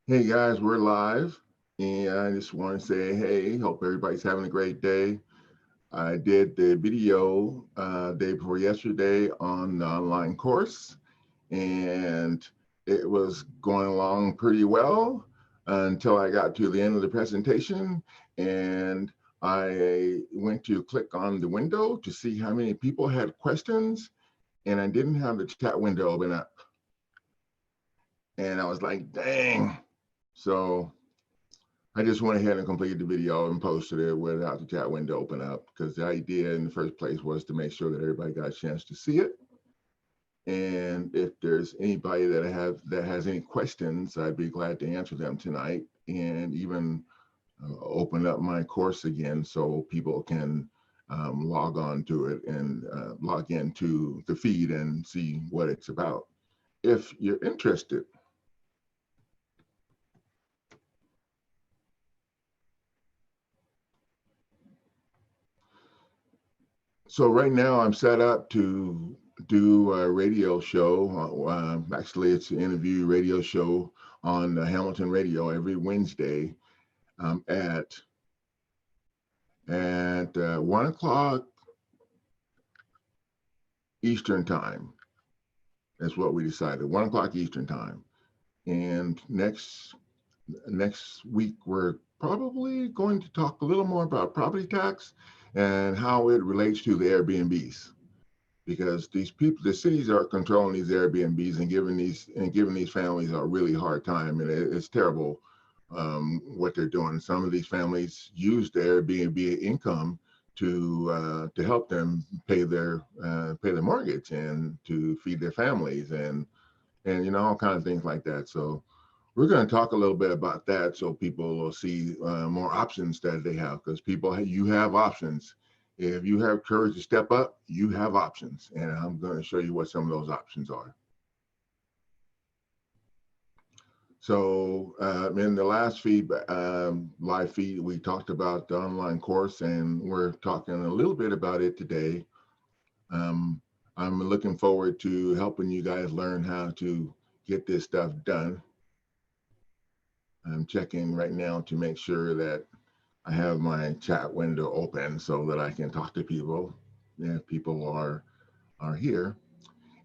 Hey guys, we're live, and I just want to say, hey, hope everybody's having a great day. I did the video day before yesterday on the online course, and it was going along pretty well until I got to the end of the presentation, and I went to click on the window to see how many people had questions, and I didn't have the chat window open up, and I was like, dang. So I just went ahead and completed the video and posted it without the chat window open up because the idea in the first place was to make sure that everybody got a chance to see it. And if there's anybody that has any questions, I'd be glad to answer them tonight and even open up my course again so people can log on to it and log into the feed and see what it's about. If you're interested. So right now I'm set up to do a radio show. Actually, it's an interview radio show on Hamilton Radio every Wednesday um, at 1 o'clock Eastern time. That's what we decided. 1 o'clock Eastern time. And next week we're probably going to talk a little more about property tax and how it relates to the Airbnbs. Because these people, the cities are controlling these Airbnbs and giving these families a really hard time, and it's terrible what they're doing. Some of these families use the Airbnb income to help them pay their mortgage and to feed their families and all kinds of things like that. So we're going to talk a little bit about that so people will see more options that they have because you have options. If you have courage to step up, you have options. And I'm going to show you what some of those options are. So in the last live feed, we talked about the online course and we're talking a little bit about it today. Um, I'm looking forward to helping you guys learn how to get this stuff done. I'm checking right now to make sure that I have my chat window open so that I can talk to people if people are here.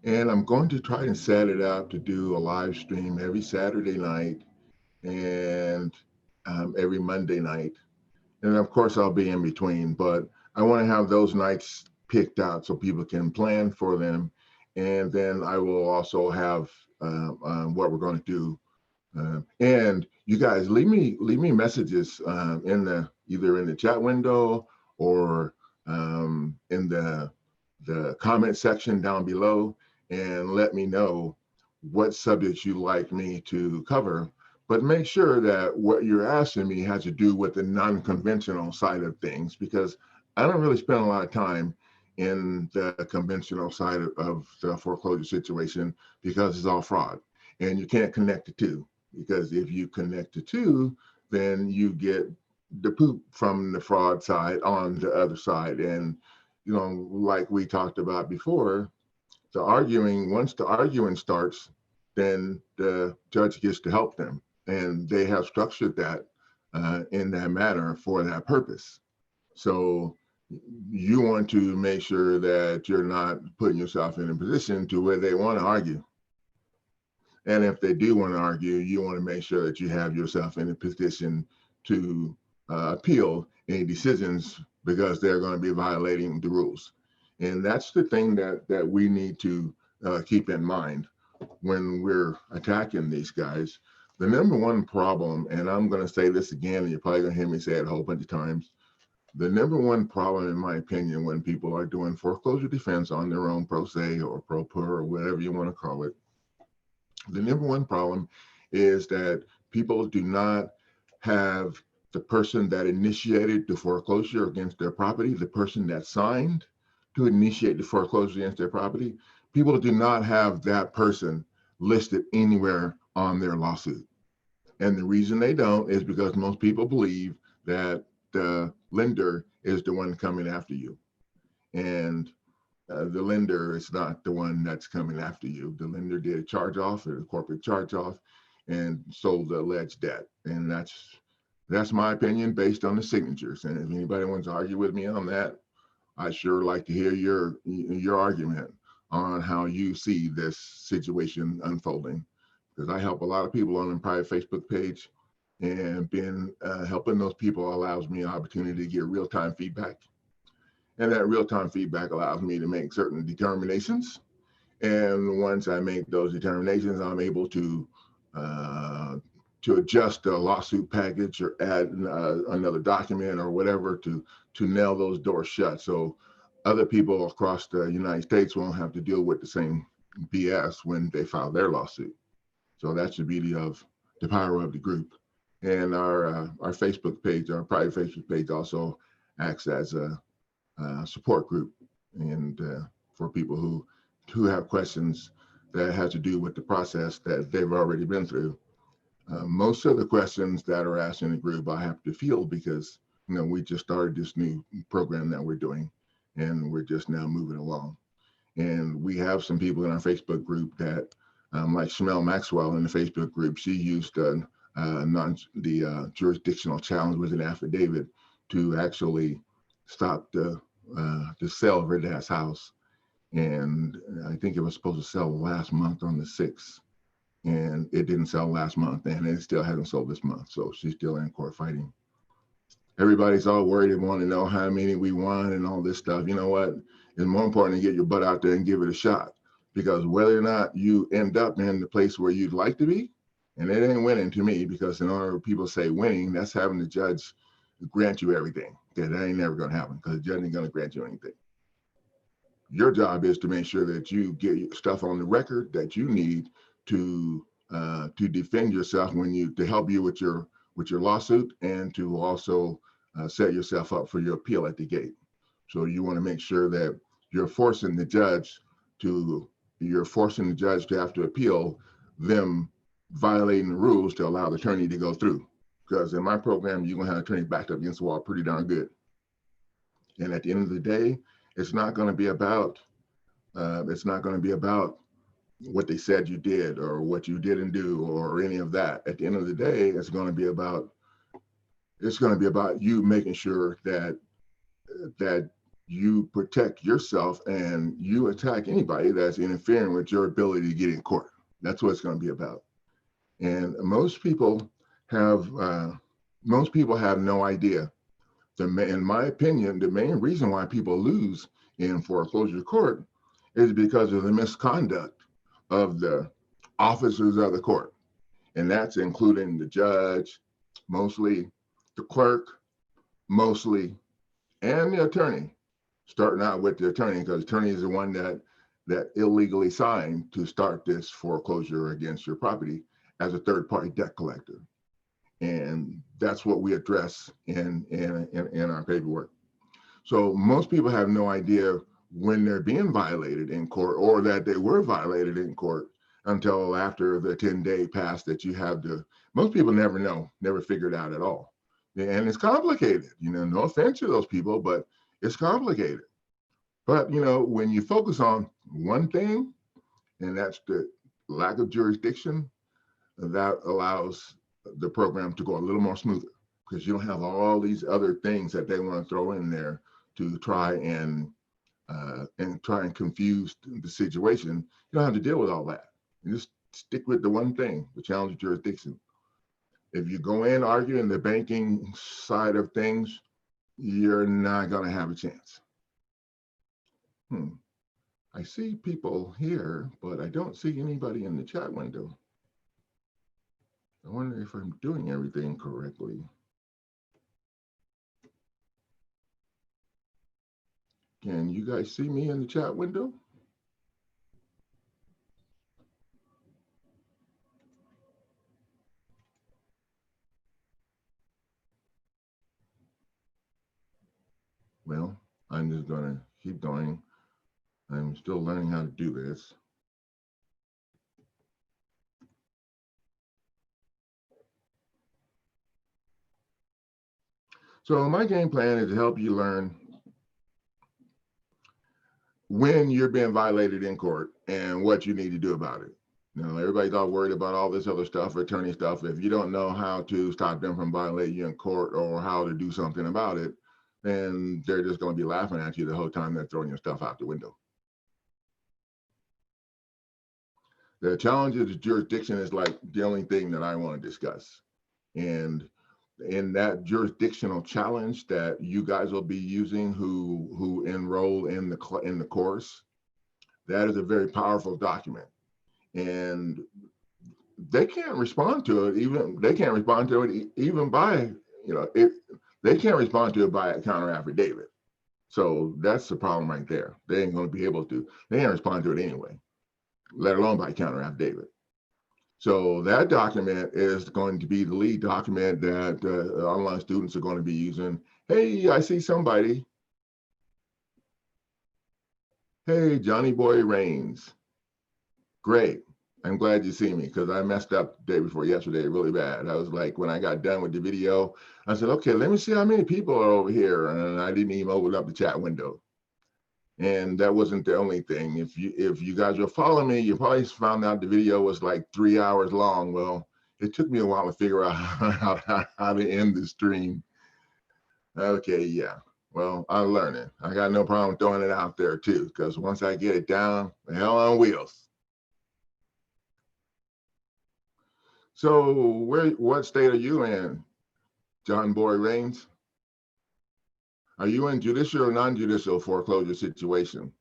And I'm going to try and set it up to do a live stream every Saturday night and every Monday night. And of course, I'll be in between, but I want to have those nights picked out so people can plan for them. And then I will also have what we're going to do and you guys leave me messages in the either in the chat window or in the comment section down below, and let me know what subjects you like me to cover. But make sure that what you're asking me has to do with the non-conventional side of things, because I don't really spend a lot of time in the conventional side of the foreclosure situation because it's all fraud, and you can't connect the two because if you connect the two, then you get the poop from the fraud side on the other side. And, like we talked about before, once the arguing starts, then the judge gets to help them. And they have structured that in that manner for that purpose. So you want to make sure that you're not putting yourself in a position to where they want to argue. And if they do want to argue, you want to make sure that you have yourself in a position to appeal any decisions because they're going to be violating the rules. And that's the thing that we need to keep in mind when we're attacking these guys. The number one problem, and I'm going to say this again, and you're probably going to hear me say it a whole bunch of times. The number one problem, in my opinion, when people are doing foreclosure defense on their own pro se or pro per or whatever you want to call it, the number one problem is that people do not have the person that initiated the foreclosure against their property, the person that signed to initiate the foreclosure against their property. People do not have that person listed anywhere on their lawsuit. And the reason they don't is because most people believe that the lender is the one coming after you. And the lender is not the one that's coming after you. The lender did a charge off or a corporate charge off, and sold the alleged debt. And that's my opinion based on the signatures. And if anybody wants to argue with me on that, I'd sure like to hear your argument on how you see this situation unfolding, because I help a lot of people on a private Facebook page, and being helping those people allows me an opportunity to get real-time feedback, and that real-time feedback allows me to make certain determinations. And once I make those determinations, I'm able uh, to adjust the lawsuit package or add another document or whatever to nail those doors shut, so other people across the United States won't have to deal with the same BS when they file their lawsuit. So that's the beauty of the power of the group. And our Facebook page, our private Facebook page, also acts as a support group, and for people who have questions that have to do with the process that they've already been through. Most of the questions that are asked in the group I have to field, because we just started this new program that we're doing, and we're just now moving along. And we have some people in our Facebook group that, like Shamel Maxwell in the Facebook group, she used the jurisdictional challenge with an affidavit to actually stop the sale of her dad's house. And I think it was supposed to sell last month on the 6th. And it didn't sell last month, and it still hasn't sold this month. So she's still in court fighting. Everybody's all worried and want to know how many we won and all this stuff. You know what? It's more important to get your butt out there and give it a shot, because whether or not you end up in the place where you'd like to be, and it ain't winning to me, because in order people say winning, that's having the judge grant you everything. Okay, that ain't never going to happen, because the judge ain't going to grant you anything. Your job is to make sure that you get stuff on the record that you need to defend yourself to help you with your lawsuit, and to also set yourself up for your appeal at the gate. So you want to make sure that you're forcing the judge to have to appeal them violating the rules to allow the attorney to go through. Because in my program, you're gonna have an attorney backed up against the wall pretty darn good. And at the end of the day, it's not going to be about what they said you did or what you didn't do or any of that. At the end of the day, it's going to be about you making sure that you protect yourself, and you attack anybody that's interfering with your ability to get in court. That's what it's going to be about. And most people have no idea. In my opinion, the main reason why people lose in foreclosure court is because of the misconduct of the officers of the court. And that's including the judge, mostly, the clerk, mostly, and the attorney. Starting out with the attorney, because the attorney is the one that illegally signed to start this foreclosure against your property as a third-party debt collector. And that's what we address in our paperwork. So most people have no idea when they're being violated in court, or that they were violated in court, until after the 10-day pass that you have to. Most people never know, never figure it out at all. And it's complicated, no offense to those people, but it's complicated. But, when you focus on one thing, and that's the lack of jurisdiction, that allows the program to go a little more smoother, because you don't have all these other things that they want to throw in there to try and confuse the situation. You don't have to deal with all that. You just stick with the one thing, the challenge of jurisdiction. If you go in arguing the banking side of things, you're not going to have a chance. I see people here, but I don't see anybody in the chat window. I wonder if I'm doing everything correctly. Can you guys see me in the chat window? Well, I'm just going to keep going. I'm still learning how to do this. So my game plan is to help you learn when you're being violated in court and what you need to do about it. Everybody's all worried about all this other stuff, attorney stuff. If you don't know how to stop them from violating you in court or how to do something about it, then they're just going to be laughing at you the whole time they're throwing your stuff out the window. The challenge of the jurisdiction is like the only thing that I want to discuss. And in that jurisdictional challenge that you guys will be using who enroll in the course, that is a very powerful document. And they can't respond to it even by, they can't respond to it by a counter affidavit. So that's the problem right there. They ain't going to be able to. They can't respond to it anyway, let alone by counter affidavit. So that document is going to be the lead document that online students are going to be using. Hey, I see somebody. Hey, Johnny Boy Rains. Great. I'm glad you see me because I messed up the day before yesterday really bad. I was like, when I got done with the video, I said, okay, let me see how many people are over here. And I didn't even open up the chat window. And that wasn't the only thing. If you guys were following me, you probably found out the video was like 3 hours long. Well, it took me a while to figure out how to end the stream. Okay, yeah. Well, I'm learning. I got no problem throwing it out there too, because once I get it down, the hell on wheels. So what state are you in, John Boy Rains? Are you in judicial or non-judicial foreclosure situation?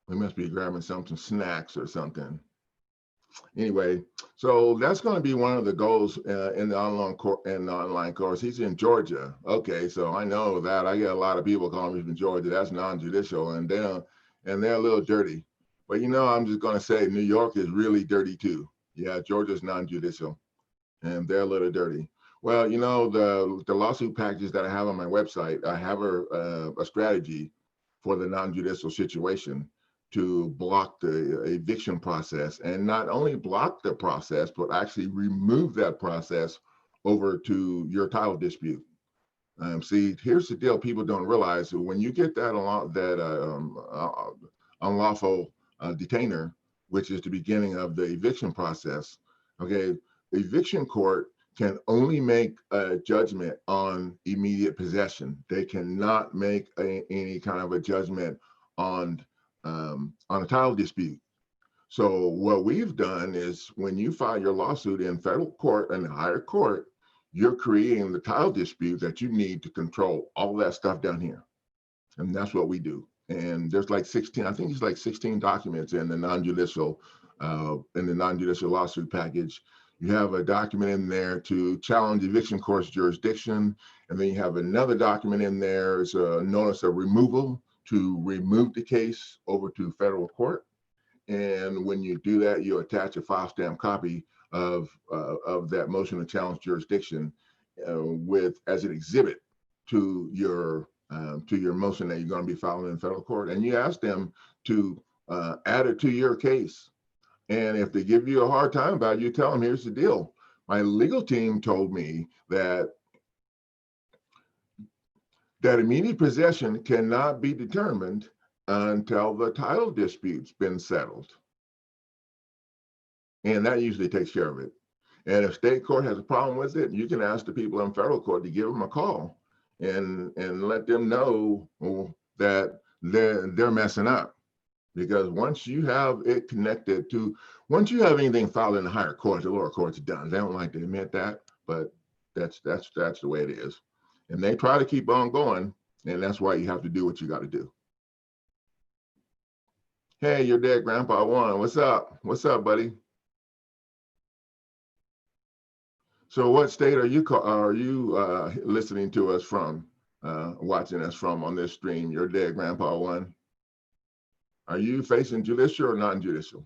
We must be grabbing some snacks or something. Anyway, so that's going to be one of the goals in the online course. He's in Georgia. Okay, so I know that. I get a lot of people calling me from Georgia. That's non-judicial, and they're a little dirty. But I'm just going to say New York is really dirty too. Yeah, Georgia's non-judicial, and they're a little dirty. Well, the lawsuit packages that I have on my website, I have a strategy for the non-judicial situation to block the eviction process, and not only block the process, but actually remove that process over to your title dispute. See, here's the deal: people don't realize that when you get that unlawful detainer, which is the beginning of the eviction process. Okay, eviction court can only make a judgment on immediate possession. They cannot make any kind of a judgment on a title dispute. So what we've done is when you file your lawsuit in federal court and higher court, you're creating the title dispute that you need to control all that stuff down here. And that's what we do. And there's like 16, I think it's like 16 documents in the non-judicial lawsuit package. You have a document in there to challenge eviction court's jurisdiction. And then you have another document in there, it's a notice of removal to remove the case over to federal court. And when you do that, you attach a file stamp copy of that motion to challenge jurisdiction as an exhibit to your motion that you're going to be filing in federal court. And you ask them to add it to your case. And if they give you a hard time about it, you tell them, here's the deal. My legal team told me that immediate possession cannot be determined until the title dispute's been settled. And that usually takes care of it. And if state court has a problem with it, you can ask the people in federal court to give them a call and let them know that they're messing up. Because once you have it connected to, once you have anything filed in the higher court, the lower court's done. They don't like to admit that, but that's the way it is. And they try to keep on going, and that's why you have to do what you got to do. Hey, your dead grandpa Juan. What's up? What's up, buddy? So what state are you listening to us from, watching us from on this stream? Your dead grandpa Juan. Are you facing judicial or non-judicial?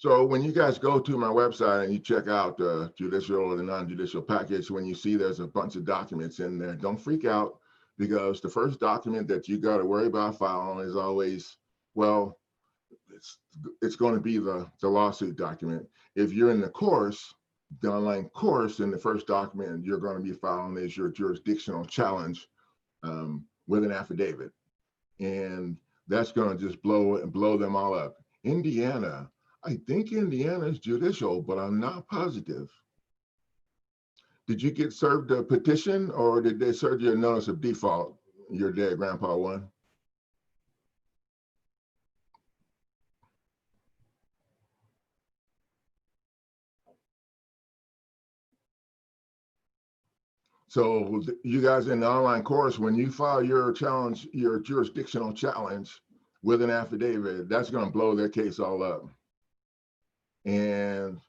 So when you guys go to my website and you check out the judicial or the non-judicial package, when you see there's a bunch of documents in there, don't freak out, because the first document that you got to worry about filing is always, well, it's it's going to be the lawsuit document. If you're in the course, the online course, in the first document you're going to be filing is your jurisdictional challenge with an affidavit, and that's going to just blow them all up. Indiana, I think Indiana is judicial, but I'm not positive. Did you get served a petition, or did they serve you a notice of default? Your dead grandpa one. So you guys in the online course, when you file your challenge, your jurisdictional challenge with an affidavit, that's going to blow their case all up. And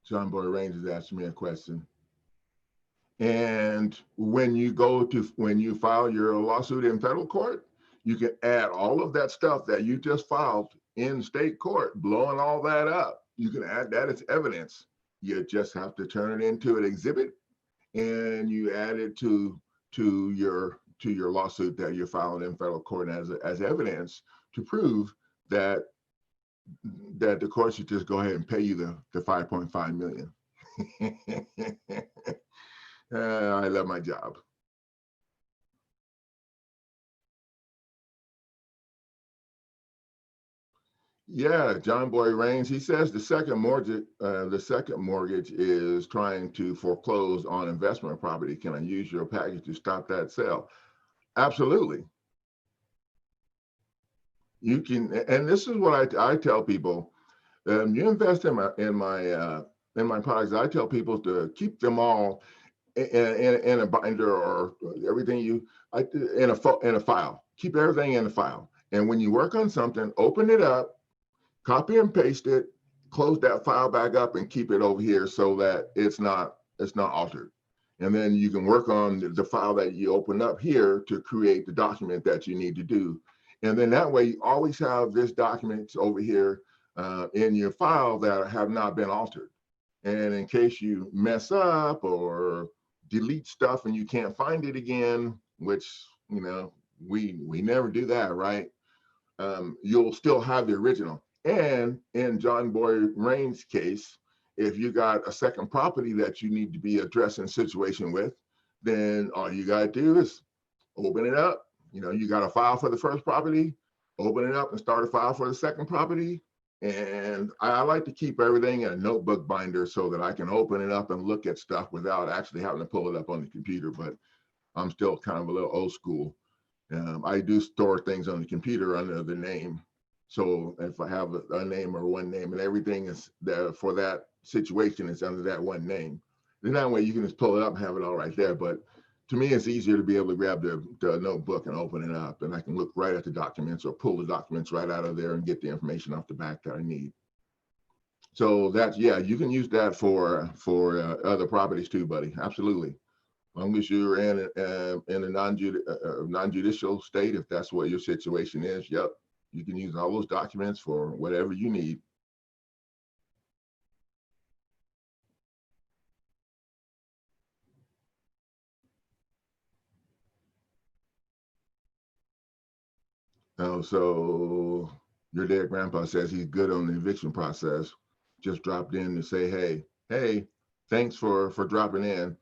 John Boy Raines is asking me a question. And when you file your lawsuit in federal court, you can add all of that stuff that you just filed in state court, blowing all that up. You can add that as evidence. You just have to turn it into an exhibit, and you add it to your lawsuit that you're filing in federal court as evidence to prove that the court should just go ahead and pay you the 5.5 million. I love my job. Yeah, John Boy Raines, he says the second mortgage is trying to foreclose on investment property. Can I use your package to stop that sale? Absolutely. You can, and this is what I tell people. You invest in my products. I tell people to keep them all in a binder, or everything in a file. Keep everything in a file. And when you work on something, open it up, copy and paste it, close that file back up, and keep it over here so that it's not altered. And then you can work on the file that you open up here to create the document that you need to do. And then that way you always have this document over here in your file that have not been altered. And in case you mess up or delete stuff and you can't find it again, which, we never do that, right? You'll still have the original. And in John Boy Raines' case, if you got a second property that you need to be addressing situation with, then all you got to do is open it up. You got a file for the first property, open it up and start a file for the second property. And I like to keep everything in a notebook binder so that I can open it up and look at stuff without actually having to pull it up on the computer. But I'm still kind of a little old school. I do store things on the computer under the name. So if I have a name or one name, and everything is there for that situation is under that one name, then that way you can just pull it up and have it all right there. But to me, it's easier to be able to grab the notebook and open it up, and I can look right at the documents or pull the documents right out of there and get the information off the back that I need. So that's, yeah, you can use that for other properties too, buddy. Absolutely. As long as you're in a non-judicial state, if that's what your situation is, yep, you can use all those documents for whatever you need. Oh, so your dead grandpa says he's good on the eviction process. Just dropped in to say, hey, thanks for dropping in.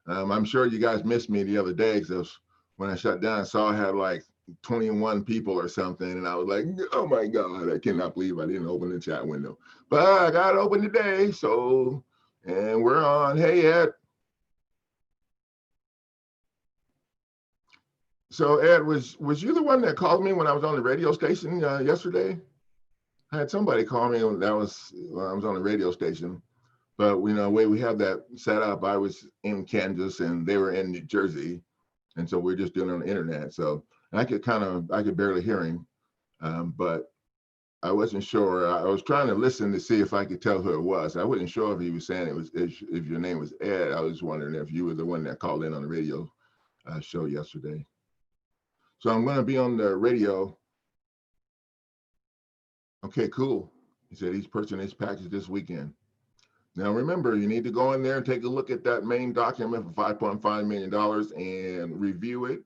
I'm sure you guys missed me the other day, because when I shut down, I saw I had like 21 people or something, and I was like, oh my God, I cannot believe I didn't open the chat window. But I got it open today, so, and we're on. Hey, Ed. So Ed, was you the one that called me when I was on the radio station yesterday? I had somebody call me when I was on the radio station, but the way we have that set up, I was in Kansas and they were in New Jersey, and so we're just doing it on the internet. So I could barely hear him, but I wasn't sure. I was trying to listen to see if I could tell who it was. I wasn't sure if he was saying if your name was Ed. I was wondering if you were the one that called in on the radio show yesterday. So I'm going to be on the radio. Okay, cool. He said he's purchasing his package this weekend. Now remember, you need to go in there and take a look at that main document for $5.5 million and review it.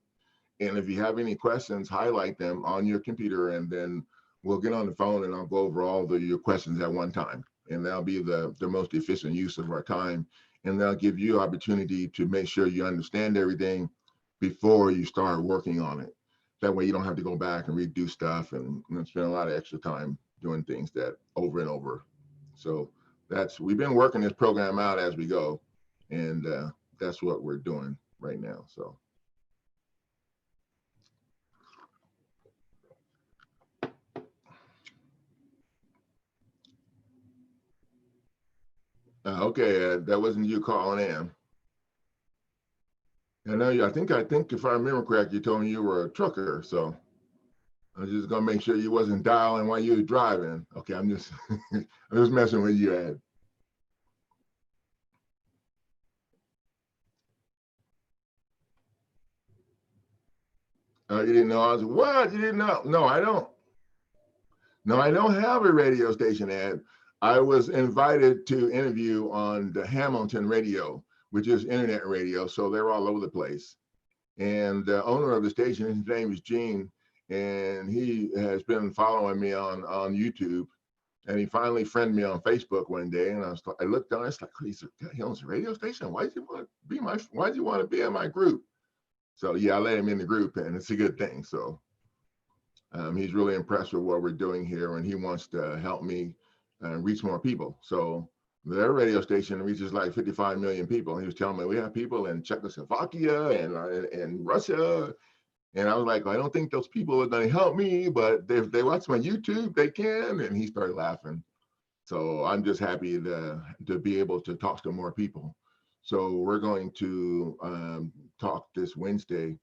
And if you have any questions, highlight them on your computer, and then we'll get on the phone and I'll go over all your questions at one time. And that'll be the most efficient use of our time. And that'll give you opportunity to make sure you understand everything before you start working on it. That way you don't have to go back and redo stuff and spend a lot of extra time doing things that over and over. So we've been working this program out as we go, and that's what we're doing right now. So. Okay, that wasn't you calling in. I know you. I think if I remember correctly, you told me you were a trucker. So I was just gonna make sure you wasn't dialing while you were driving. Okay, I'm just I'm just messing with you, Ed. You didn't know I was what? You didn't know? No, I don't. No, I don't have a radio station, Ed. I was invited to interview on the Hamilton radio, which is internet radio, so they're all over the place. And the owner of the station, his name is Gene, and he has been following me on YouTube. And he finally friended me on Facebook one day, and I looked down. It's like, he owns a radio station. Why does he want to be Why does he want to be in my group? So yeah, I let him in the group, and it's a good thing. So he's really impressed with what we're doing here, and he wants to help me reach more people. So their radio station reaches like 55 million people. He was telling me we have people in Czechoslovakia and Russia. And I was like, well, I don't think those people are going to help me, but if they watch my YouTube, they can. And he started laughing. So I'm just happy to be able to talk to more people. So we're going to talk this Wednesday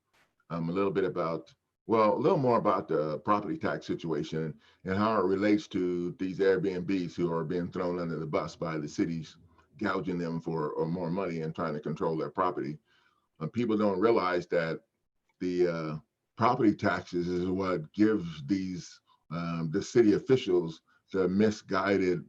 a little bit about, well, a little more about the property tax situation and how it relates to these Airbnbs who are being thrown under the bus by the cities, gouging them for more money and trying to control their property. People don't realize that the property taxes is what gives these the city officials the misguided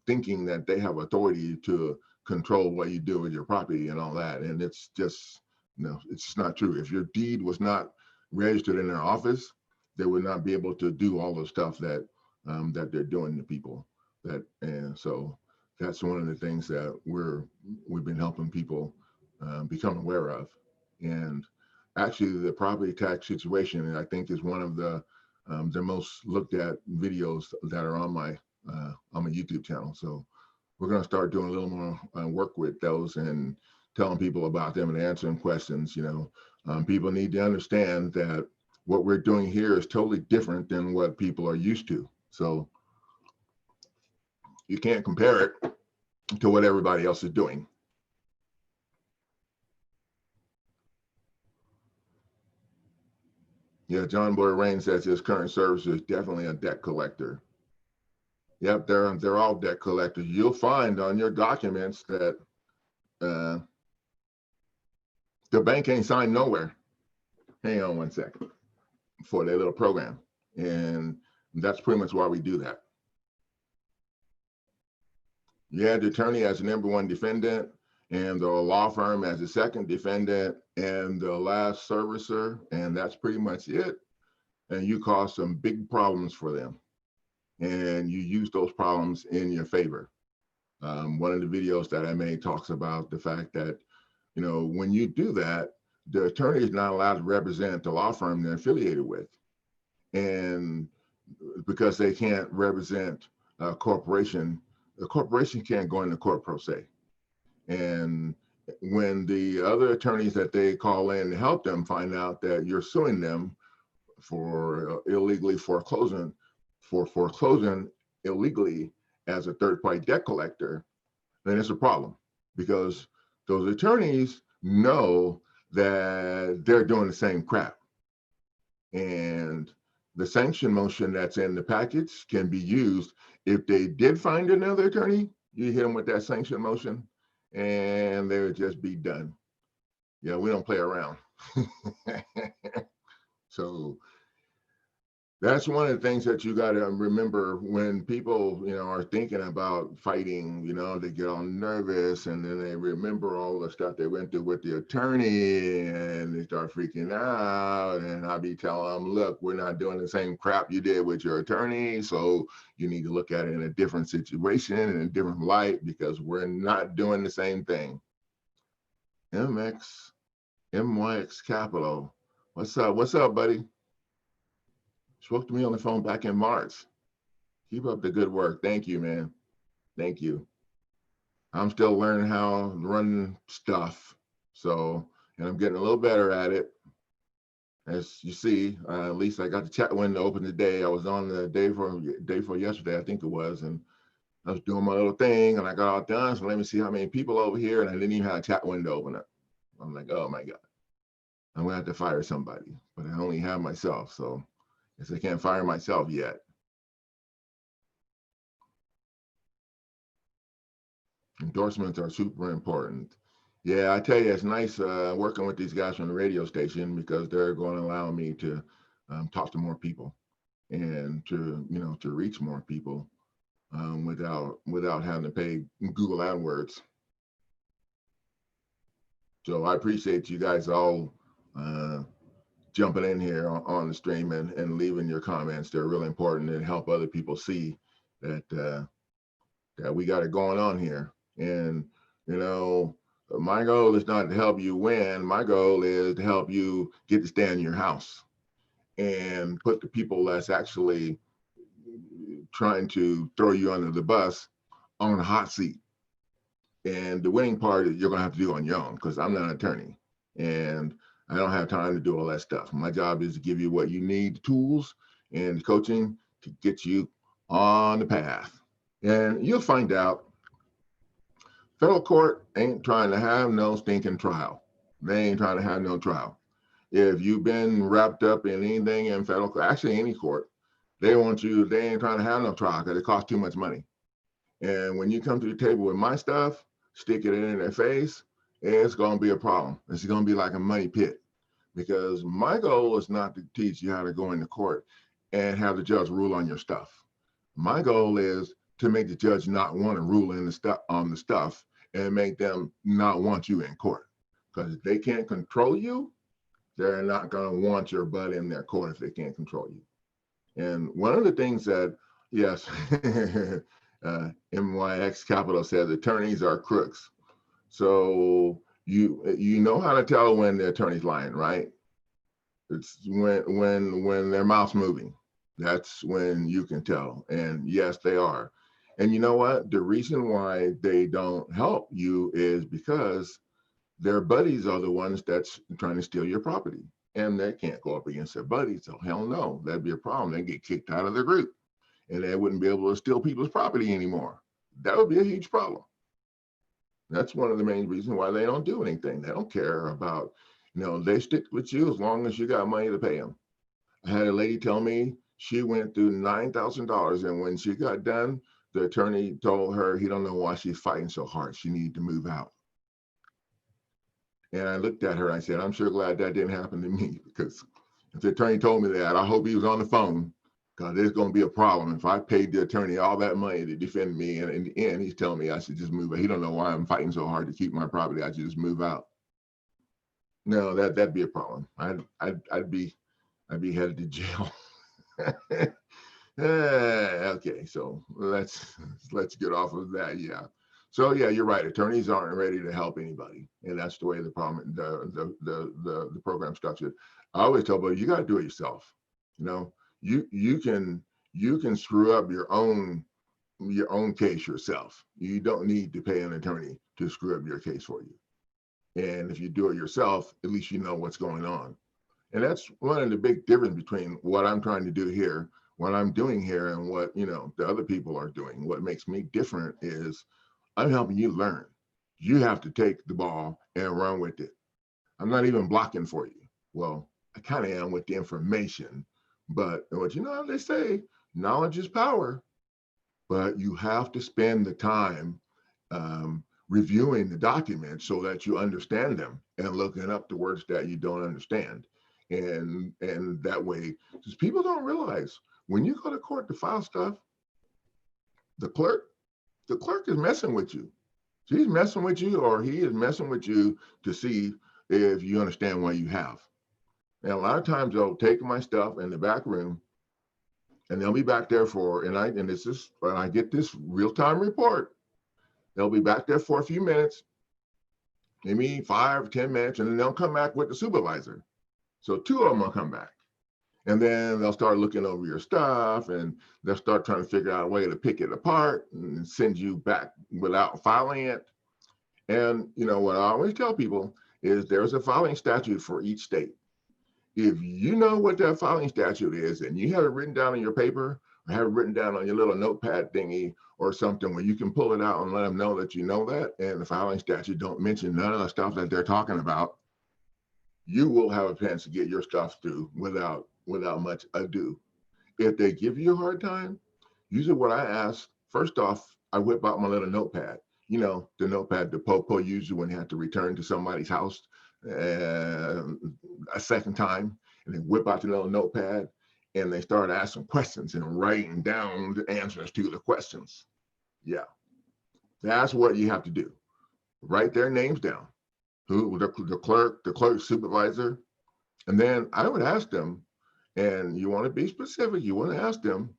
thinking that they have authority to control what you do with your property and all that. And it's just it's just not true. If your deed was not registered in their office, they would not be able to do all the stuff that that they're doing to people. And so that's one of the things that we've been helping people become aware of. And actually, the property tax situation, I think, is one of the most looked at videos that are on my YouTube channel. So we're going to start doing a little more work with those and telling people about them and answering questions. People need to understand that what we're doing here is totally different than what people are used to. So you can't compare it to what everybody else is doing. Yeah, John Boy Rain says his current service is definitely a debt collector. Yep, they're all debt collectors. You'll find on your documents that the bank ain't signed nowhere. Hang on one second for their little program. And that's pretty much why we do that. You had the attorney as the number one defendant and the law firm as the second defendant and the last servicer, and that's pretty much it. And you cause some big problems for them. And you use those problems in your favor. One of the videos that I made talks about the fact that, when you do that, the attorney is not allowed to represent the law firm they're affiliated with. And because they can't represent a corporation, the corporation can't go into court pro se. And when the other attorneys that they call in to help them find out that you're suing them for illegally foreclosing illegally as a third-party debt collector, then it's a problem because those attorneys know that they're doing the same crap. And the sanction motion that's in the package can be used if they did find another attorney. You hit them with that sanction motion and they would just be done. Yeah, we don't play around. So that's one of the things that you got to remember when people, are thinking about fighting, they get all nervous and then they remember all the stuff they went through with the attorney and they start freaking out. And I'll be telling them, look, we're not doing the same crap you did with your attorney. So you need to look at it in a different situation, in a different light, because we're not doing the same thing. MYX Capital. What's up? What's up, buddy? Spoke to me on the phone back in March. Keep up the good work. Thank you, man. Thank you. I'm still learning how to run stuff. So, and I'm getting a little better at it. As you see, at least I got the chat window open today. I was on the day for yesterday, I think it was, and I was doing my little thing and I got all done. So let me see how many people over here, and I didn't even have a chat window open up. I'm like, oh my God, I'm gonna have to fire somebody, but I only have myself. So I guess I can't fire myself yet. Endorsements are super important. Yeah, I tell you, it's nice working with these guys from the radio station because they're going to allow me to talk to more people and to reach more people without having to pay Google AdWords. So I appreciate you guys all jumping in here on the stream and leaving your comments. They're really important and help other people see that we got it going on here. And my goal is not to help you win. My goal is to help you get to stay in your house and put the people that's actually trying to throw you under the bus on the hot seat. And the winning part is you're going to have to do on your own, because I'm not an attorney and I don't have time to do all that stuff. My job is to give you what you need, the tools and the coaching to get you on the path. And you'll find out federal court ain't trying to have no stinking trial. They ain't trying to have no trial. If you've been wrapped up in anything in federal court, actually any court, they ain't trying to have no trial because it costs too much money. And when you come to the table with my stuff, stick it in their face, it's going to be a problem. It's going to be like a money pit, because my goal is not to teach you how to go into court and have the judge rule on your stuff. My goal is to make the judge not want to rule on the stuff and make them not want you in court. Because if they can't control you, they're not going to want your butt in their court if they can't control you. And one of the things that, yes, MYX Capital says attorneys are crooks. So you know how to tell when the attorney's lying, right? It's when their mouth's moving. That's when you can tell. And yes, they are. And you know what? The reason why they don't help you is because their buddies are the ones that's trying to steal your property. And they can't go up against their buddies. So hell no, that'd be a problem. They'd get kicked out of their group and they wouldn't be able to steal people's property anymore. That would be a huge problem. That's one of the main reasons why they don't do anything. They don't care about, they stick with you as long as you got money to pay them. I had a lady tell me she went through $9,000, and when she got done, the attorney told her he don't know why she's fighting so hard. She needed to move out. And I looked at her and I said, I'm sure glad that didn't happen to me, because if the attorney told me that, I hope he was on the phone, because there's going to be a problem if I paid the attorney all that money to defend me, and in the end, he's telling me I should just move out. He don't know why I'm fighting so hard to keep my property. I should just move out. No, that'd be a problem. I'd be headed to jail. Okay, so let's get off of that. Yeah. So yeah, you're right. Attorneys aren't ready to help anybody, and that's the way the problem, the program structured. I always tell people, you got to do it yourself. You can screw up your own case yourself. You don't need to pay an attorney to screw up your case for you. And if you do it yourself, at least you know what's going on. And that's one of the big difference between what I'm trying to do here, what I'm doing here, and what the other people are doing. What makes me different is I'm helping you learn. You have to take the ball and run with it. I'm not even blocking for you. Well, I kind of am with the information, but what how they say, knowledge is power. But you have to spend the time reviewing the documents so that you understand them and looking up the words that you don't understand. And that way, just people don't realize when you go to court to file stuff, the clerk is messing with you. She's messing with you, or he is messing with you to see if you understand what you have. And a lot of times they'll take my stuff in the back room, and they'll be back there for, and this is when I get this real-time report. They'll be back there for a few minutes, maybe 5 or 10 minutes, and then they'll come back with the supervisor. So 2 of them will come back. And then they'll start looking over your stuff, and they'll start trying to figure out a way to pick it apart and send you back without filing it. And what I always tell people is there's a filing statute for each state. If you know what that filing statute is and you have it written down on your paper or have it written down on your little notepad thingy or something where you can pull it out and let them know that you know that, and the filing statute don't mention none of the stuff that they're talking about, you will have a chance to get your stuff through without much ado. If they give you a hard time, usually what I ask, first off, I whip out my little notepad. The notepad the popo uses when they have to return to somebody's house a second time, and they whip out the little notepad and they start asking questions and writing down the answers to the questions. Yeah, that's what you have to do. Write their names down, who the clerk supervisor, and then I would ask them, and you want to be specific, you want to ask them,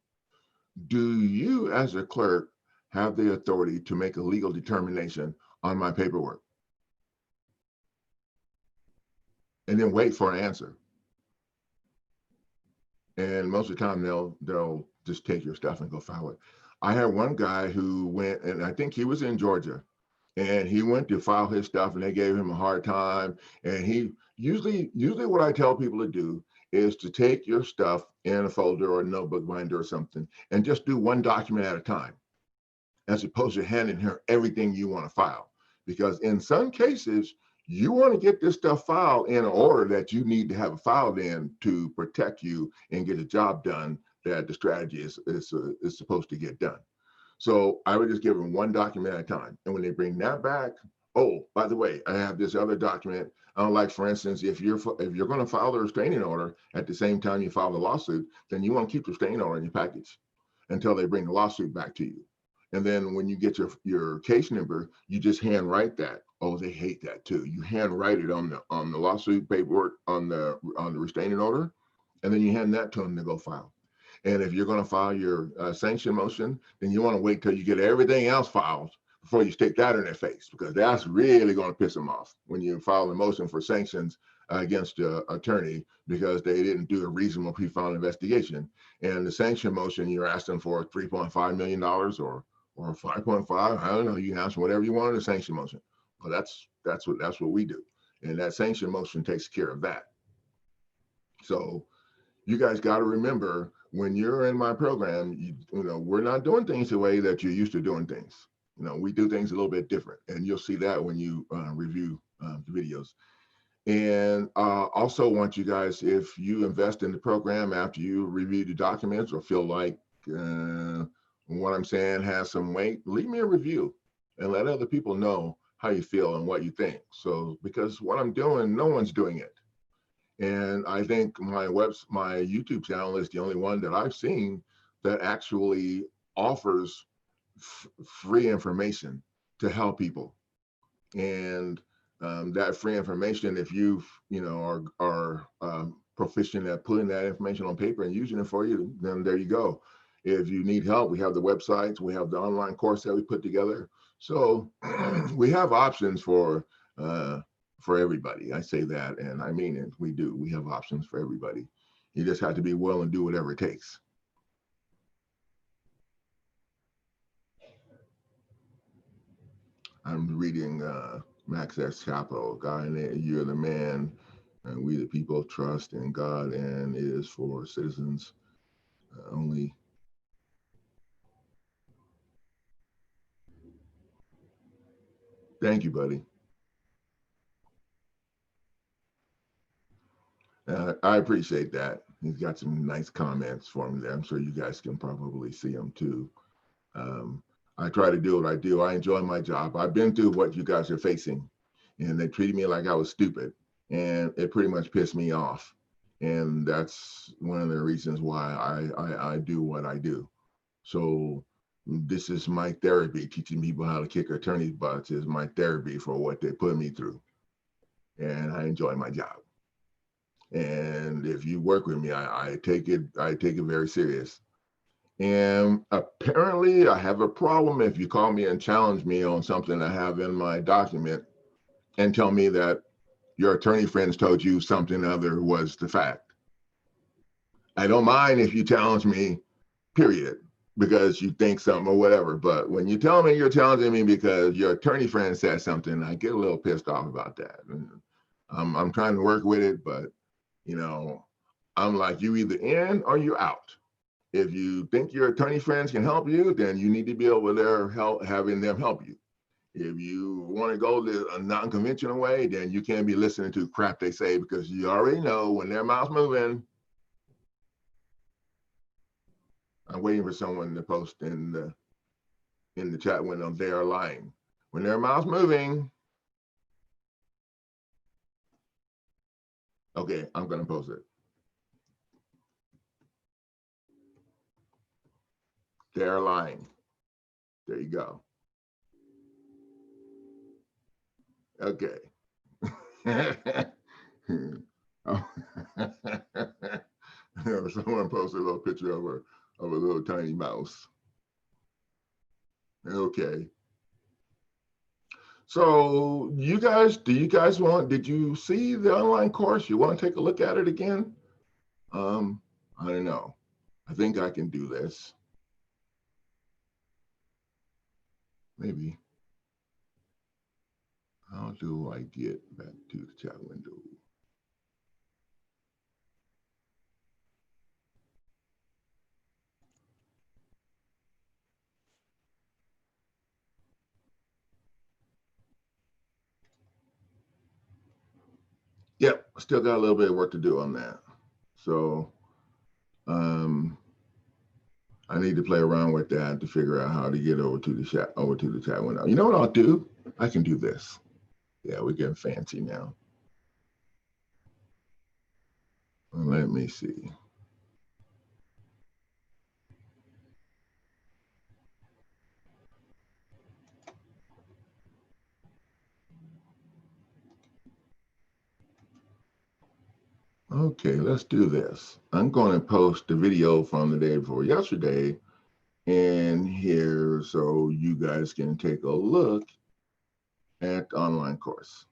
do you as a clerk have the authority to make a legal determination on my paperwork? And then wait for an answer. And most of the time they'll just take your stuff and go file it. I had one guy who went, and I think he was in Georgia, and he went to file his stuff and they gave him a hard time. And he usually what I tell people to do is to take your stuff in a folder or a notebook binder or something and just do one document at a time, as opposed to handing her everything you want to file. Because in some cases, you want to get this stuff filed in an order that you need to have it filed in to protect you and get a job done that the strategy is supposed to get done. So I would just give them one document at a time. And when they bring that back, oh, by the way, I have this other document. Like, for instance, if you're going to file the restraining order at the same time you file the lawsuit, then you want to keep the restraining order in your package until they bring the lawsuit back to you. And then when you get your case number, you just hand write that. Oh, they hate that too. You hand write it on the lawsuit paperwork on the restraining order, and then you hand that to them to go file. And if you're going to file your sanction motion, then you want to wait till you get everything else filed before you stick that in their face, because that's really going to piss them off when you file a motion for sanctions against an attorney because they didn't do a reasonable pre-filing investigation. And the sanction motion, you're asking for $3.5 million or 5.5. I don't know. You can ask whatever you want in a sanction motion. But that's what we do, and that sanction motion takes care of that. So you guys got to remember, when you're in my program, we're not doing things the way that you're used to doing things. We do things a little bit different, and you'll see that when you review the videos. And also want you guys, if you invest in the program after you review the documents or feel like what I'm saying has some weight, leave me a review and let other people know how you feel and what you think. So, because what I'm doing, no one's doing it. And I think my YouTube channel is the only one that I've seen that actually offers free information to help people. And that free information, if you are proficient at putting that information on paper and using it for you, then there you go. If you need help, we have the websites, we have the online course that we put together. So we have options for everybody. I say that, and I mean it. We do. We have options for everybody. You just have to be willing to do whatever it takes. I'm reading Max S. Chapo, God, you're the man, and we the people trust in God, and it is for citizens only. Thank you, buddy. I appreciate that. He's got some nice comments for me there. I'm sure you guys can probably see them too. I try to do what I do. I enjoy my job. I've been through what you guys are facing, and they treated me like I was stupid, and it pretty much pissed me off. And that's one of the reasons why I do what I do. So this is my therapy. Teaching people how to kick attorneys' butts is my therapy for what they put me through. And I enjoy my job. And if you work with me, I take it very serious. And apparently I have a problem if you call me and challenge me on something I have in my document and tell me that your attorney friends told you something other was the fact. I don't mind if you challenge me, period, because you think something or whatever. But when you tell me you're challenging me because your attorney friend said something, I get a little pissed off about that. And I'm trying to work with it, but you know, I'm like, you either in or you out. If you think your attorney friends can help you, then you need to be over there having them help you. If you want to go a non-conventional way, then you can't be listening to crap they say because you already know when their mouth's moving. I'm waiting for someone to post in the chat window they are lying. When their mouth's moving, okay, I'm gonna post it. They're lying. There you go. Okay. Someone posted a little picture of a little tiny mouse. Okay. So do you guys did you see the online course? You want to take a look at it again? I don't know. I think I can do this. Maybe. How do I get back to the chat window? Yep, still got a little bit of work to do on that. So I need to play around with that to figure out how to get over to the chat window. You know what I'll do? I can do this. Yeah, we're getting fancy now. Let me see. Okay, let's do this. I'm going to post the video from the day before yesterday in here so you guys can take a look at the online course.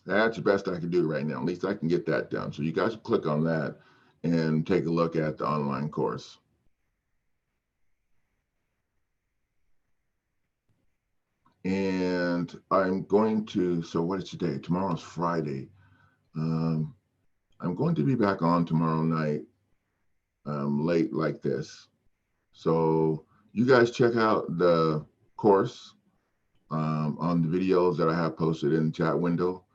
That's the best I can do right now. At least I can get that done. So you guys click on that and take a look at the online course. And I'm going to, so what is today? Tomorrow's Friday. I'm going to be back on tomorrow night late like this. So you guys check out the course on the videos that I have posted in the chat window.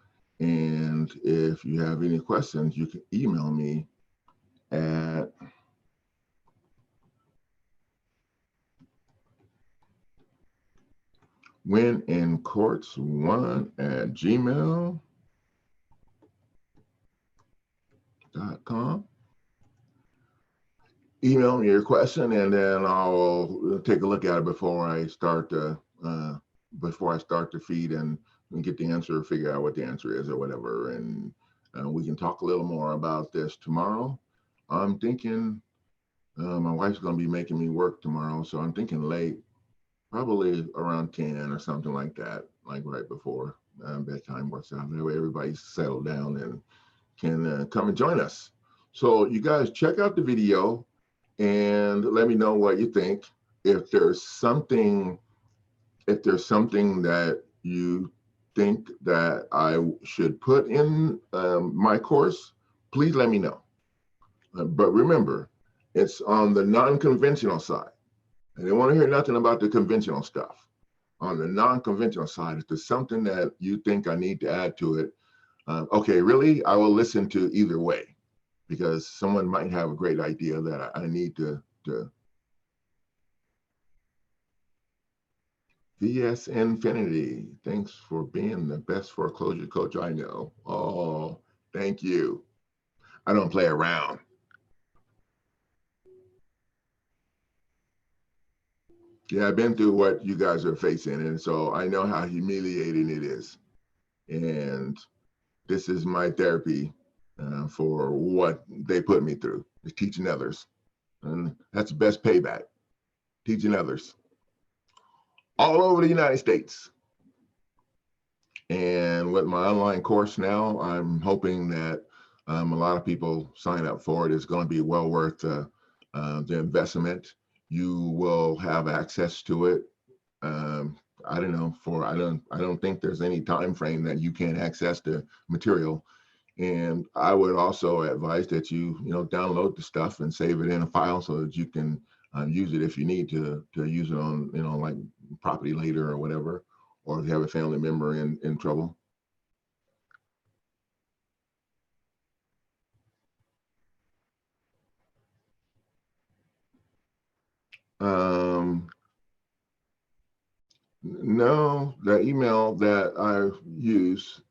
And if you have any questions, you can email me at winincourts1@gmail.com. Email me your question, and then I'll take a look at it before I start the feed and get the answer, figure out what the answer is or whatever, and we can talk a little more about this tomorrow. I'm thinking my wife's going to be making me work tomorrow, so I'm thinking late, probably around 10 or something like that, like right before bedtime works out. That way everybody's settled down and can come and join us. So you guys check out the video and let me know what you think. If there's something that you think that I should put in my course, please let me know. But remember, it's on the non-conventional side. I didn't want to hear nothing about the conventional stuff. On the non-conventional side, if there's something that you think I need to add to it, okay, really, I will listen to either way, because someone might have a great idea that I need to. VS Infinity, thanks for being the best foreclosure coach I know. Oh, Thank you. I don't play around. Yeah, I've been through what you guys are facing, and so I know how humiliating it is. And this is my therapy for what they put me through, is teaching others. And that's the best payback, teaching others all over the United States. And with my online course now, I'm hoping that a lot of people sign up for it. It's going to be well worth the investment. You will have access to it. I don't know I don't think there's any time frame that you can't access the material. And I would also advise that you download the stuff and save it in a file so that you can use it if you need to use it on like property later or whatever, or if you have a family member in trouble. Um, no, the email that I use,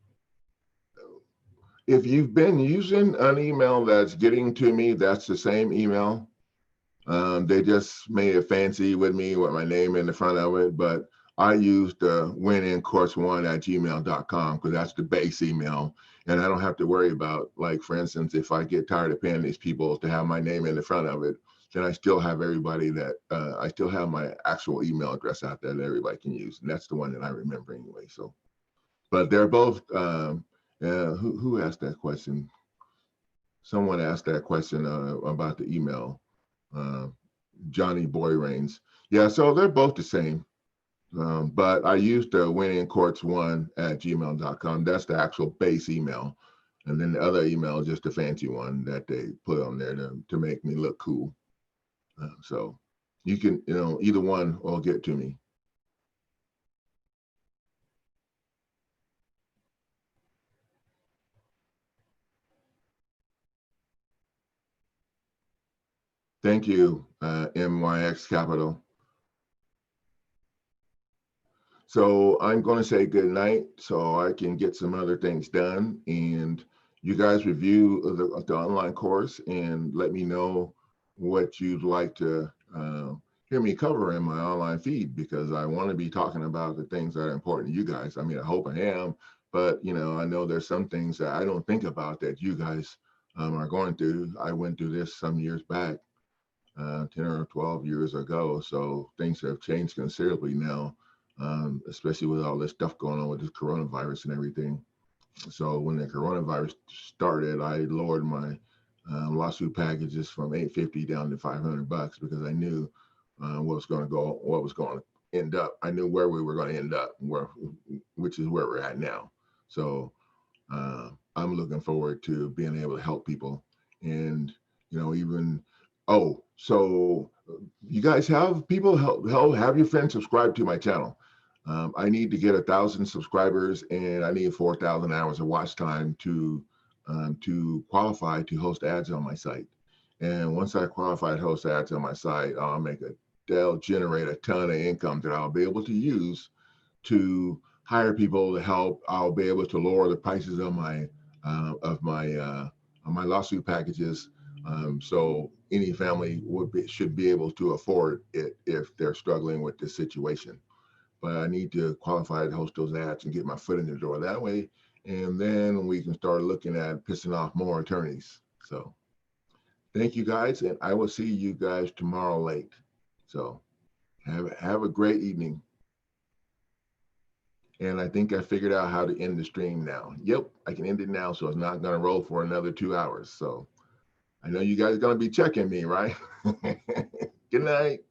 if you've been using an email that's getting to me, that's the same email. They just made it fancy with me with my name in the front of it, but I use the winincourse1@gmail.com because that's the base email. And I don't have to worry about, like, for instance, if I get tired of paying these people to have my name in the front of it, then I still have everybody that I still have my actual email address out there that everybody can use. And that's the one that I remember anyway. So, but they're both, who asked that question? Someone asked that question about the email. Uh, Johnny Boy Rains. Yeah, so they're both the same. But I use the winincourse1@gmail.com. That's the actual base email. And then the other email is just a fancy one that they put on there to make me look cool. So you can, either one will get to me. Thank you, MYX Capital. So I'm going to say good night so I can get some other things done. And you guys review the online course and let me know what you'd like to hear me cover in my online feed, because I want to be talking about the things that are important to you guys. I mean, I hope I am, but I know there's some things that I don't think about that you guys are going through. I went through this some years back, 10 or 12 years ago. So things have changed considerably now, especially with all this stuff going on with this coronavirus and everything. So when the coronavirus started, I lowered my lawsuit packages from 850 down to $500 because I knew what was going to end up. I knew where we were going to end up, which is where we're at now. So I'm looking forward to being able to help people. And even so you guys have people have your friends subscribe to my channel. I need to get 1,000 subscribers, and I need 4,000 hours of watch time to qualify to host ads on my site. And once I qualify to host ads on my site, they'll generate a ton of income that I'll be able to use to hire people to help. I'll be able to lower the prices of my lawsuit packages. So any family should be able to afford it if they're struggling with this situation. But I need to qualify to host those ads and get my foot in the door that way. And then we can start looking at pissing off more attorneys. So thank you guys. And I will see you guys tomorrow late. So have a great evening. And I think I figured out how to end the stream now. Yep, I can end it now, so it's not going to roll for another 2 hours. So I know you guys are going to be checking me, right? Good night.